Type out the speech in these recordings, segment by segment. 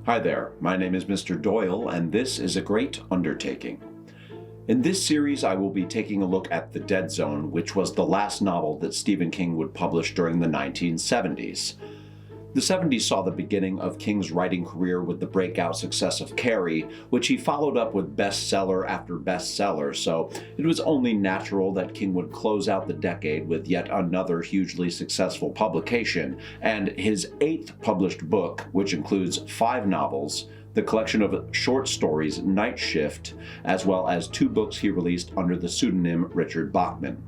Hi there, my name is Mr. Doyle, and this is a great undertaking. In this series, I will be taking a look at The Dead Zone, which was the last novel that Stephen King would publish during the 1970s. The 70s saw the beginning of King's writing career with the breakout success of Carrie, which he followed up with bestseller after bestseller, so it was only natural that King would close out the decade with yet another hugely successful publication, and his 8th published book, which includes 5 novels, the collection of short stories Night Shift, as well as 2 books he released under the pseudonym Richard Bachman.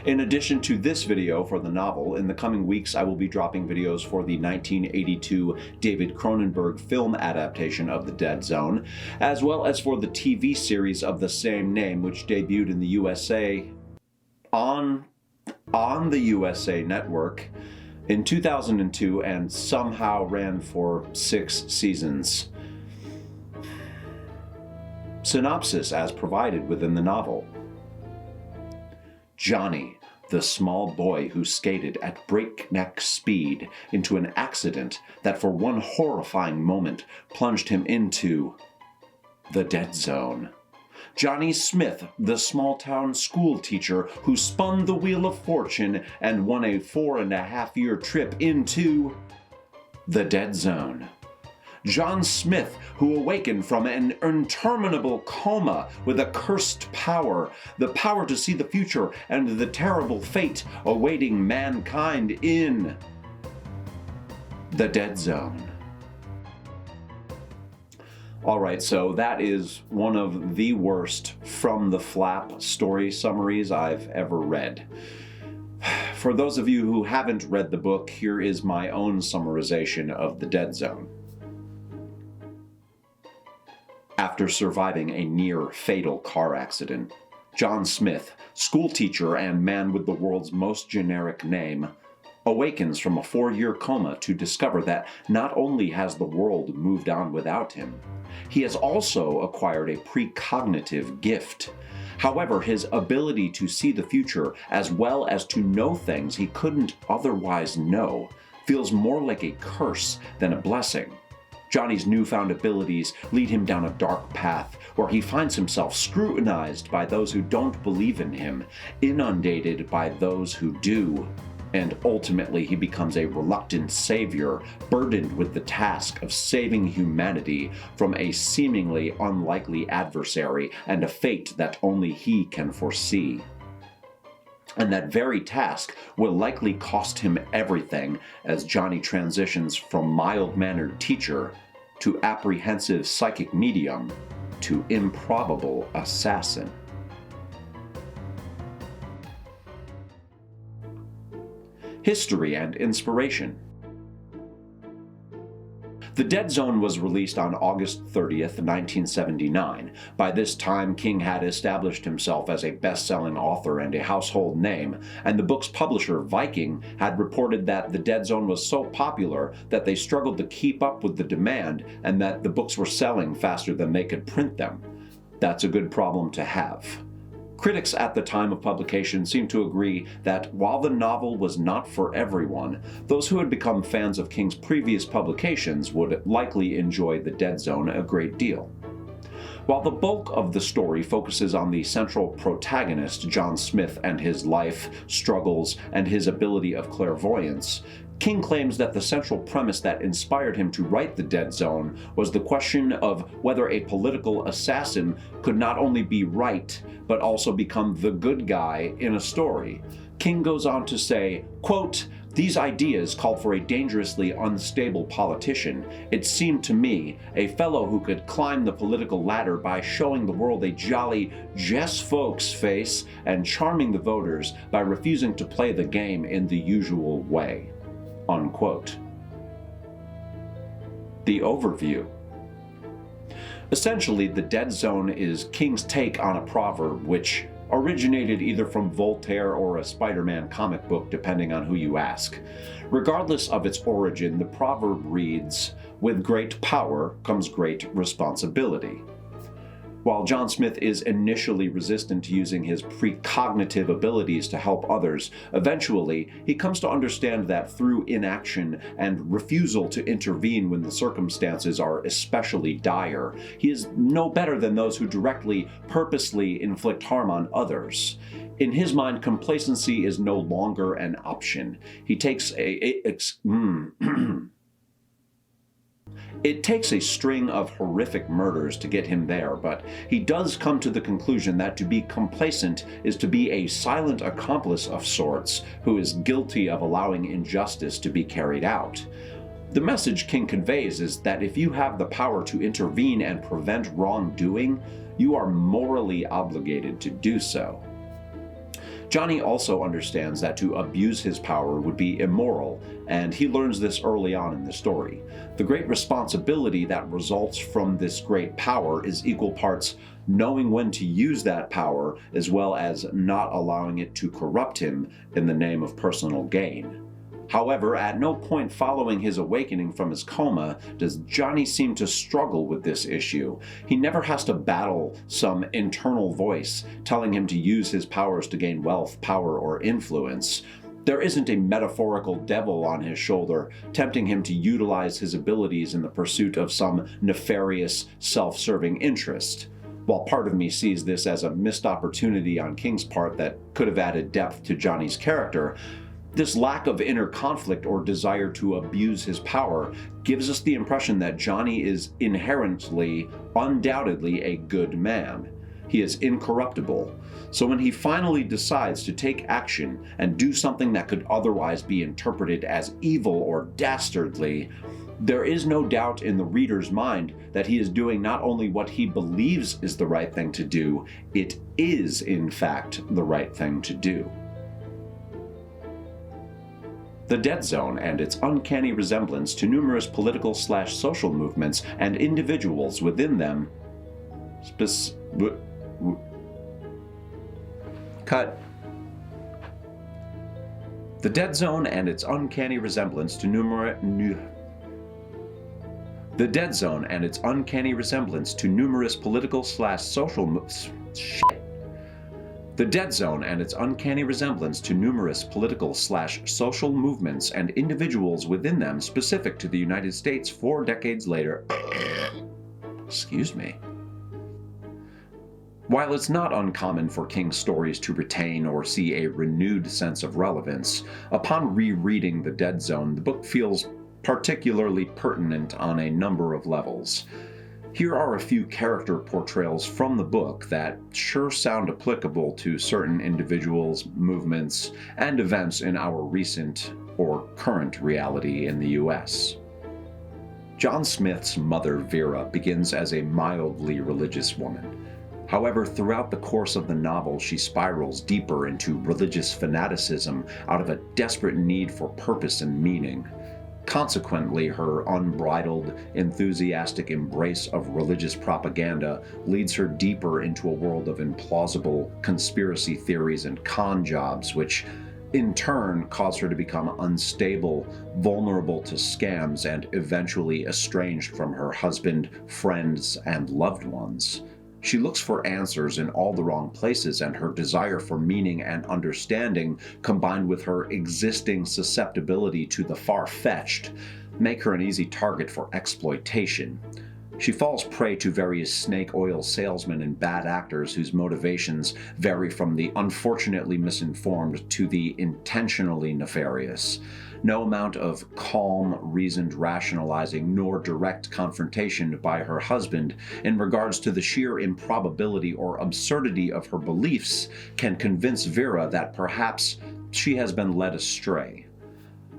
In addition to this video for the novel, in the coming weeks I will be dropping videos for the 1982 David Cronenberg film adaptation of The Dead Zone, as well as for the TV series of the same name, which debuted in the USA on the USA Network in 2002 and somehow ran for 6 seasons. Synopsis as provided within the novel. Johnny, the small boy who skated at breakneck speed into an accident that for one horrifying moment plunged him into the dead zone. Johnny Smith, the small-town school teacher who spun the wheel of fortune and won a 4.5-year trip into the dead zone. John Smith, who awakened from an interminable coma with a cursed power, the power to see the future and the terrible fate awaiting mankind in the dead zone. Alright, so that is one of the worst from the flap story summaries I've ever read. For those of you who haven't read the book, here is my own summarization of The Dead Zone. After surviving a near-fatal car accident, John Smith, schoolteacher and man with the world's most generic name, awakens from a 4-year coma to discover that not only has the world moved on without him, he has also acquired a precognitive gift. However, his ability to see the future as well as to know things he couldn't otherwise know feels more like a curse than a blessing. Johnny's newfound abilities lead him down a dark path where he finds himself scrutinized by those who don't believe in him, inundated by those who do, and ultimately he becomes a reluctant savior burdened with the task of saving humanity from a seemingly unlikely adversary and a fate that only he can foresee. And that very task will likely cost him everything as Johnny transitions from mild-mannered teacher to apprehensive psychic medium to improbable assassin. History and inspiration. The Dead Zone was released on August 30th, 1979. By this time, King had established himself as a best-selling author and a household name, and the book's publisher, Viking, had reported that The Dead Zone was so popular that they struggled to keep up with the demand and that the books were selling faster than they could print them. That's a good problem to have. Critics at the time of publication seemed to agree that while the novel was not for everyone, those who had become fans of King's previous publications would likely enjoy The Dead Zone a great deal. While the bulk of the story focuses on the central protagonist, John Smith, and his life, struggles, and his ability of clairvoyance, King claims that the central premise that inspired him to write The Dead Zone was the question of whether a political assassin could not only be right, but also become the good guy in a story. King goes on to say, quote, "These ideas called for a dangerously unstable politician. It seemed to me a fellow who could climb the political ladder by showing the world a jolly Jess folks face and charming the voters by refusing to play the game in the usual way." Unquote. The overview. Essentially, The Dead Zone is King's take on a proverb which originated either from Voltaire or a Spider-Man comic book, depending on who you ask. Regardless of its origin, the proverb reads, "With great power comes great responsibility." While John Smith is initially resistant to using his precognitive abilities to help others, eventually he comes to understand that through inaction and refusal to intervene when the circumstances are especially dire, he is no better than those who directly, purposely inflict harm on others. In his mind, complacency is no longer an option. He takes It takes a string of horrific murders to get him there, but he does come to the conclusion that to be complacent is to be a silent accomplice of sorts who is guilty of allowing injustice to be carried out. The message King conveys is that if you have the power to intervene and prevent wrongdoing, you are morally obligated to do so. Johnny also understands that to abuse his power would be immoral, and he learns this early on in the story. The great responsibility that results from this great power is equal parts knowing when to use that power as well as not allowing it to corrupt him in the name of personal gain. However, at no point following his awakening from his coma does Johnny seem to struggle with this issue. He never has to battle some internal voice telling him to use his powers to gain wealth, power, or influence. There isn't a metaphorical devil on his shoulder tempting him to utilize his abilities in the pursuit of some nefarious, self-serving interest. While part of me sees this as a missed opportunity on King's part that could have added depth to Johnny's character, this lack of inner conflict or desire to abuse his power gives us the impression that Johnny is inherently, undoubtedly a good man. He is incorruptible. So when he finally decides to take action and do something that could otherwise be interpreted as evil or dastardly, there is no doubt in the reader's mind that he is doing not only what he believes is the right thing to do, it is in fact the right thing to do. The Dead Zone and its uncanny resemblance to numerous political/social movements and individuals within them. Cut. The Dead Zone and its uncanny resemblance to numerous political/social The Dead Zone and its uncanny resemblance to numerous political/social movements and individuals within them specific to the United States 4 decades later. Excuse me. While it's not uncommon for King's stories to retain or see a renewed sense of relevance, upon rereading The Dead Zone, the book feels particularly pertinent on a number of levels. Here are a few character portrayals from the book that sure sound applicable to certain individuals, movements, and events in our recent or current reality in the US. John Smith's mother, Vera, begins as a mildly religious woman. However, throughout the course of the novel, she spirals deeper into religious fanaticism out of a desperate need for purpose and meaning. Consequently, her unbridled, enthusiastic embrace of religious propaganda leads her deeper into a world of implausible conspiracy theories and con jobs, which in turn cause her to become unstable, vulnerable to scams, and eventually estranged from her husband, friends, and loved ones. She looks for answers in all the wrong places, and her desire for meaning and understanding, combined with her existing susceptibility to the far-fetched, make her an easy target for exploitation. She falls prey to various snake oil salesmen and bad actors whose motivations vary from the unfortunately misinformed to the intentionally nefarious. No amount of calm, reasoned rationalizing nor direct confrontation by her husband in regards to the sheer improbability or absurdity of her beliefs can convince Vera that perhaps she has been led astray.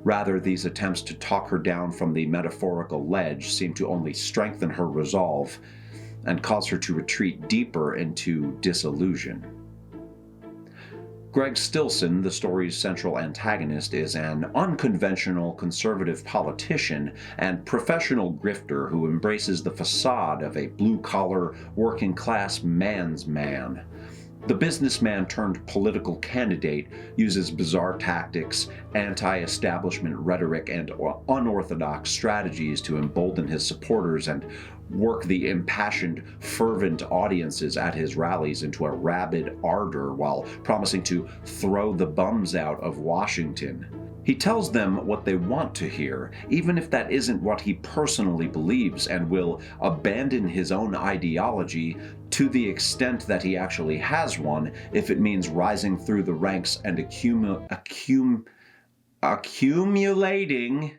Rather, these attempts to talk her down from the metaphorical ledge seem to only strengthen her resolve and cause her to retreat deeper into disillusion. Greg Stilson, the story's central antagonist, is an unconventional conservative politician and professional grifter who embraces the facade of a blue-collar, working-class man's man. The businessman turned political candidate uses bizarre tactics, anti-establishment rhetoric, and unorthodox strategies to embolden his supporters and work the impassioned, fervent audiences at his rallies into a rabid ardor while promising to throw the bums out of Washington. He tells them what they want to hear, even if that isn't what he personally believes, and will abandon his own ideology to the extent that he actually has one if it means rising through the ranks and accumulating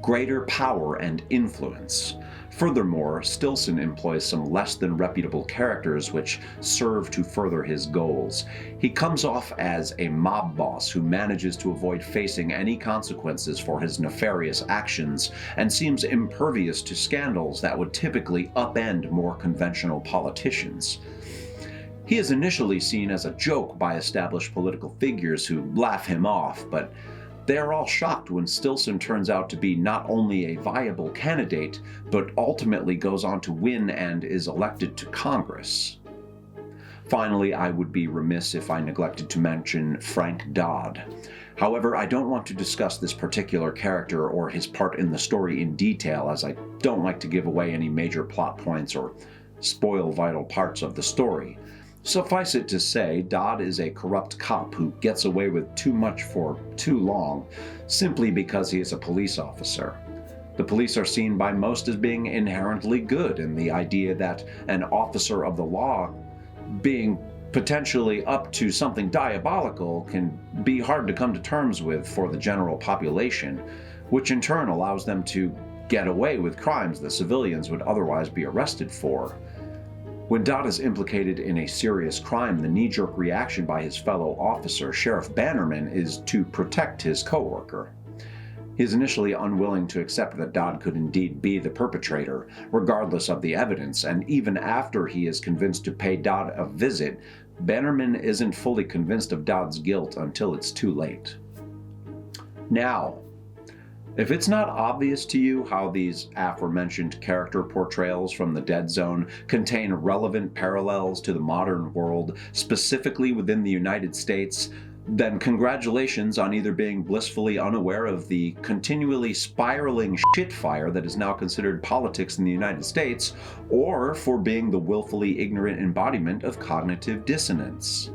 greater power and influence. Furthermore, Stilson employs some less than reputable characters which serve to further his goals. He comes off as a mob boss who manages to avoid facing any consequences for his nefarious actions and seems impervious to scandals that would typically upend more conventional politicians. He is initially seen as a joke by established political figures who laugh him off, but they are all shocked when Stilson turns out to be not only a viable candidate, but ultimately goes on to win and is elected to Congress. Finally, I would be remiss if I neglected to mention Frank Dodd. However, I don't want to discuss this particular character or his part in the story in detail, as I don't like to give away any major plot points or spoil vital parts of the story. Suffice it to say, Dodd is a corrupt cop who gets away with too much for too long, simply because he is a police officer. The police are seen by most as being inherently good, and the idea that an officer of the law being potentially up to something diabolical can be hard to come to terms with for the general population, which in turn allows them to get away with crimes that civilians would otherwise be arrested for. When Dodd is implicated in a serious crime, the knee-jerk reaction by his fellow officer, Sheriff Bannerman, is to protect his co-worker. He is initially unwilling to accept that Dodd could indeed be the perpetrator, regardless of the evidence, and even after he is convinced to pay Dodd a visit, Bannerman isn't fully convinced of Dodd's guilt until it's too late. Now, if it's not obvious to you how these aforementioned character portrayals from the Dead Zone contain relevant parallels to the modern world, specifically within the United States, then congratulations on either being blissfully unaware of the continually spiraling shitfire that is now considered politics in the United States, or for being the willfully ignorant embodiment of cognitive dissonance.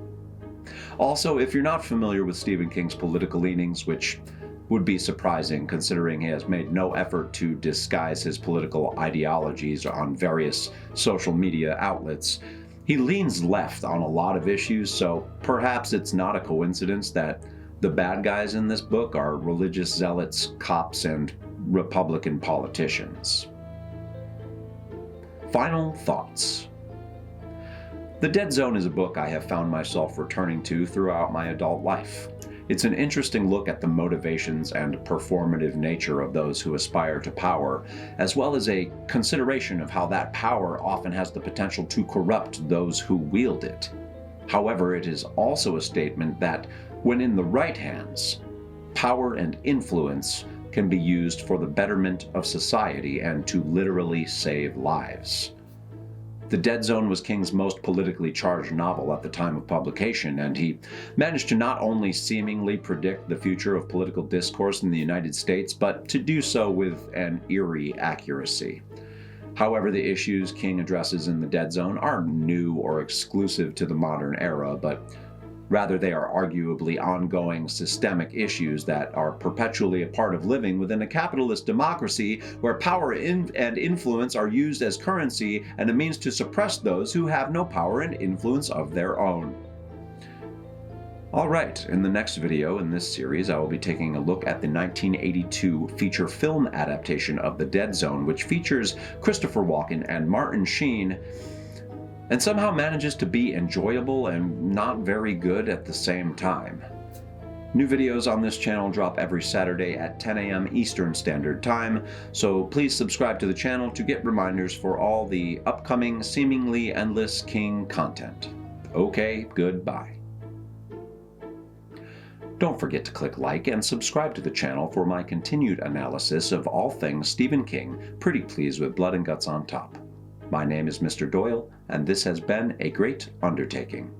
Also, if you're not familiar with Stephen King's political leanings, which would be surprising considering he has made no effort to disguise his political ideologies on various social media outlets, he leans left on a lot of issues, so perhaps it's not a coincidence that the bad guys in this book are religious zealots, cops, and Republican politicians. Final thoughts. The Dead Zone is a book I have found myself returning to throughout my adult life. It's an interesting look at the motivations and performative nature of those who aspire to power, as well as a consideration of how that power often has the potential to corrupt those who wield it. However, it is also a statement that, when in the right hands, power and influence can be used for the betterment of society and to literally save lives. The Dead Zone was King's most politically charged novel at the time of publication, and he managed to not only seemingly predict the future of political discourse in the United States, but to do so with an eerie accuracy. However, the issues King addresses in the Dead Zone aren't new or exclusive to the modern era, but rather they are arguably ongoing systemic issues that are perpetually a part of living within a capitalist democracy where power and influence are used as currency and a means to suppress those who have no power and influence of their own. Alright, in the next video in this series I will be taking a look at the 1982 feature film adaptation of The Dead Zone, which features Christopher Walken and Martin Sheen, and somehow manages to be enjoyable and not very good at the same time. New videos on this channel drop every Saturday at 10 a.m. Eastern Standard Time, so please subscribe to the channel to get reminders for all the upcoming seemingly endless King content. Okay, goodbye. Don't forget to click like and subscribe to the channel for my continued analysis of all things Stephen King, pretty pleased with blood and guts on top. My name is Mr. Doyle, and this has been a great undertaking.